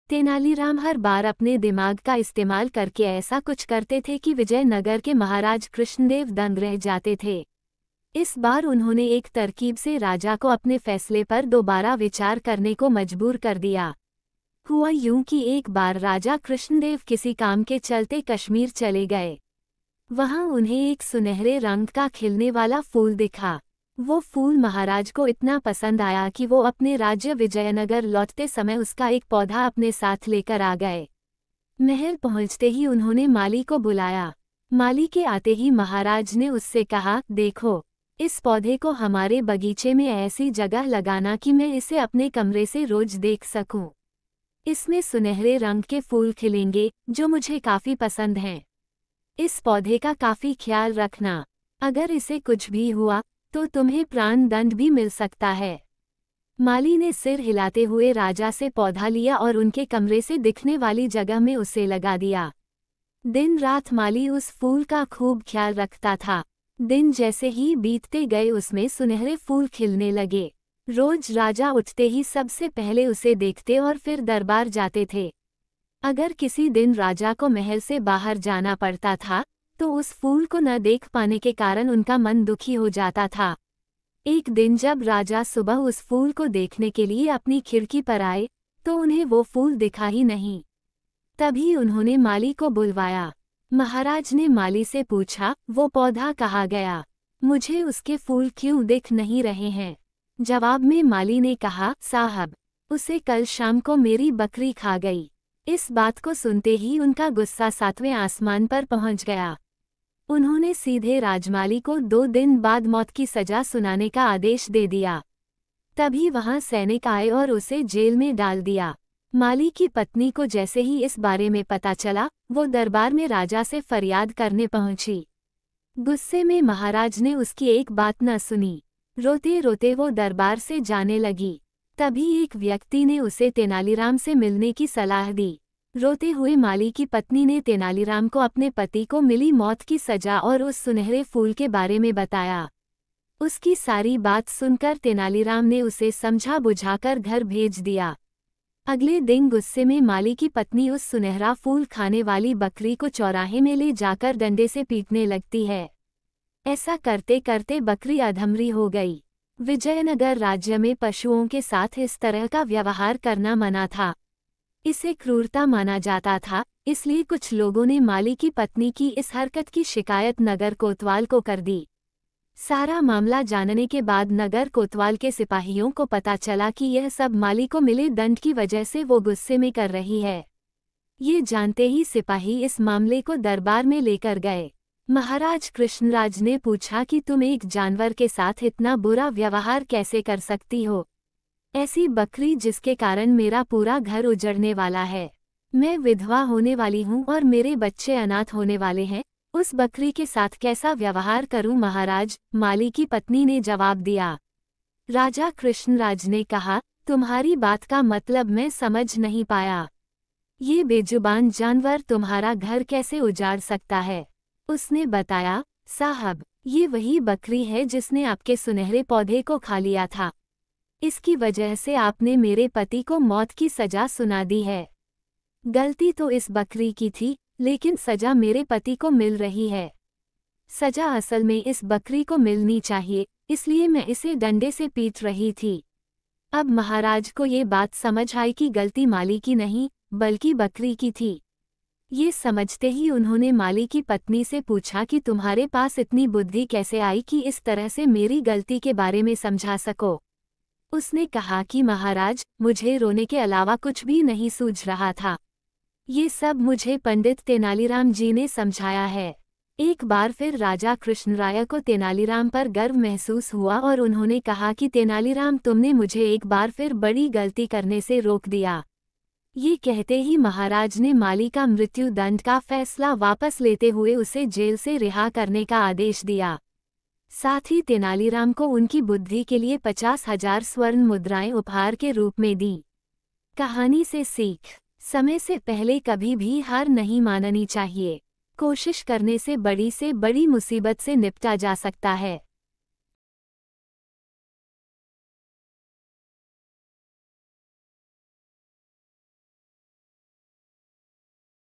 तेनालीराम हर बार अपने दिमाग का इस्तेमाल करके ऐसा कुछ करते थे कि विजयनगर के महाराज कृष्णदेव दंग रह जाते थे। इस बार उन्होंने एक तरकीब से राजा को अपने फैसले पर दोबारा विचार करने को मजबूर कर दिया। हुआ यूं कि एक बार राजा कृष्णदेव किसी काम के चलते कश्मीर चले गए। वहां उन्हें एक सुनहरे रंग का खिलने वाला फूल दिखा। वो फूल महाराज को इतना पसंद आया कि वो अपने राज्य विजयनगर लौटते समय उसका एक पौधा अपने साथ लेकर आ गए। महल पहुंचते ही उन्होंने माली को बुलाया। माली के आते ही महाराज ने उससे कहा, देखो, इस पौधे को हमारे बगीचे में ऐसी जगह लगाना कि मैं इसे अपने कमरे से रोज देख सकूं। इसमें सुनहरे रंग के फूल खिलेंगे जो मुझे काफी पसंद हैं। इस पौधे का काफी ख्याल रखना। अगर इसे कुछ भी हुआ तो तुम्हें प्राण दंड भी मिल सकता है। माली ने सिर हिलाते हुए राजा से पौधा लिया और उनके कमरे से दिखने वाली जगह में उसे लगा दिया। दिन रात माली उस फूल का खूब ख्याल रखता था। दिन जैसे ही बीतते गए उसमें सुनहरे फूल खिलने लगे। रोज राजा उठते ही सबसे पहले उसे देखते और फिर दरबार जाते थे। अगर किसी दिन राजा को महल से बाहर जाना पड़ता था तो उस फूल को न देख पाने के कारण उनका मन दुखी हो जाता था। एक दिन जब राजा सुबह उस फूल को देखने के लिए अपनी खिड़की पर आए तो उन्हें वो फूल दिखा ही नहीं। तभी उन्होंने माली को बुलवाया। महाराज ने माली से पूछा, वो पौधा कहाँ गया? मुझे उसके फूल क्यों दिख नहीं रहे हैं? जवाब में माली ने कहा, साहब, उसे कल शाम को मेरी बकरी खा गई। इस बात को सुनते ही उनका गुस्सा 7वें आसमान पर पहुंच गया। उन्होंने सीधे राजमाली को 2 दिन बाद मौत की सजा सुनाने का आदेश दे दिया। तभी वहां सैनिक आए और उसे जेल में डाल दिया। माली की पत्नी को जैसे ही इस बारे में पता चला, वो दरबार में राजा से फरियाद करने पहुंची। गुस्से में महाराज ने उसकी एक बात न सुनी। रोते रोते वो दरबार से जाने लगी। तभी एक व्यक्ति ने उसे तेनालीराम से मिलने की सलाह दी। रोते हुए माली की पत्नी ने तेनालीराम को अपने पति को मिली मौत की सजा और उस सुनहरे फूल के बारे में बताया। उसकी सारी बात सुनकर तेनालीराम ने उसे समझा बुझाकर घर भेज दिया। अगले दिन गुस्से में माली की पत्नी उस सुनहरा फूल खाने वाली बकरी को चौराहे में ले जाकर डंडे से पीटने लगती है। ऐसा करते करते बकरी अधमरी हो गई। विजयनगर राज्य में पशुओं के साथ इस तरह का व्यवहार करना मना था। इसे क्रूरता माना जाता था, इसलिए कुछ लोगों ने माली की पत्नी की इस हरकत की शिकायत नगर कोतवाल को कर दी। सारा मामला जानने के बाद नगर कोतवाल के सिपाहियों को पता चला कि यह सब माली को मिले दंड की वजह से वो गुस्से में कर रही है। ये जानते ही सिपाही इस मामले को दरबार में लेकर गए। महाराज कृष्णराज ने पूछा कि तुम एक जानवर के साथ इतना बुरा व्यवहार कैसे कर सकती हो? ऐसी बकरी जिसके कारण मेरा पूरा घर उजड़ने वाला है। मैं विधवा होने वाली हूँ और मेरे बच्चे अनाथ होने वाले हैं। उस बकरी के साथ कैसा व्यवहार करूं महाराज? माली की पत्नी ने जवाब दिया। राजा कृष्णराज ने कहा, तुम्हारी बात का मतलब मैं समझ नहीं पाया। ये बेजुबान जानवर तुम्हारा घर कैसे उजाड़ सकता है? उसने बताया, साहब, ये वही बकरी है जिसने आपके सुनहरे पौधे को खा लिया था। इसकी वजह से आपने मेरे पति को मौत की सजा सुना दी है। गलती तो इस बकरी की थी, लेकिन सजा मेरे पति को मिल रही है। सजा असल में इस बकरी को मिलनी चाहिए, इसलिए मैं इसे डंडे से पीट रही थी। अब महाराज को ये बात समझ आई कि गलती माली की नहीं, बल्कि बकरी की थी। ये समझते ही उन्होंने माली की पत्नी से पूछा कि तुम्हारे पास इतनी बुद्धि कैसे आई कि इस तरह से मेरी गलती के बारे में समझा सको? उसने कहा कि महाराज, मुझे रोने के अलावा कुछ भी नहीं सूझ रहा था। ये सब मुझे पंडित तेनालीराम जी ने समझाया है। एक बार फिर राजा कृष्णराय को तेनालीराम पर गर्व महसूस हुआ और उन्होंने कहा कि तेनालीराम, तुमने मुझे एक बार फिर बड़ी गलती करने से रोक दिया। ये कहते ही महाराज ने माली का मृत्यु दंड का फैसला वापस लेते हुए उसे जेल से रिहा करने का आदेश दिया। साथ ही तेनालीराम को उनकी बुद्धि के लिए 50,000 स्वर्ण मुद्राएं उपहार के रूप में दी। कहानी से सीख, समय से पहले कभी भी हार नहीं माननी चाहिए। कोशिश करने से बड़ी मुसीबत से निपटा जा सकता है।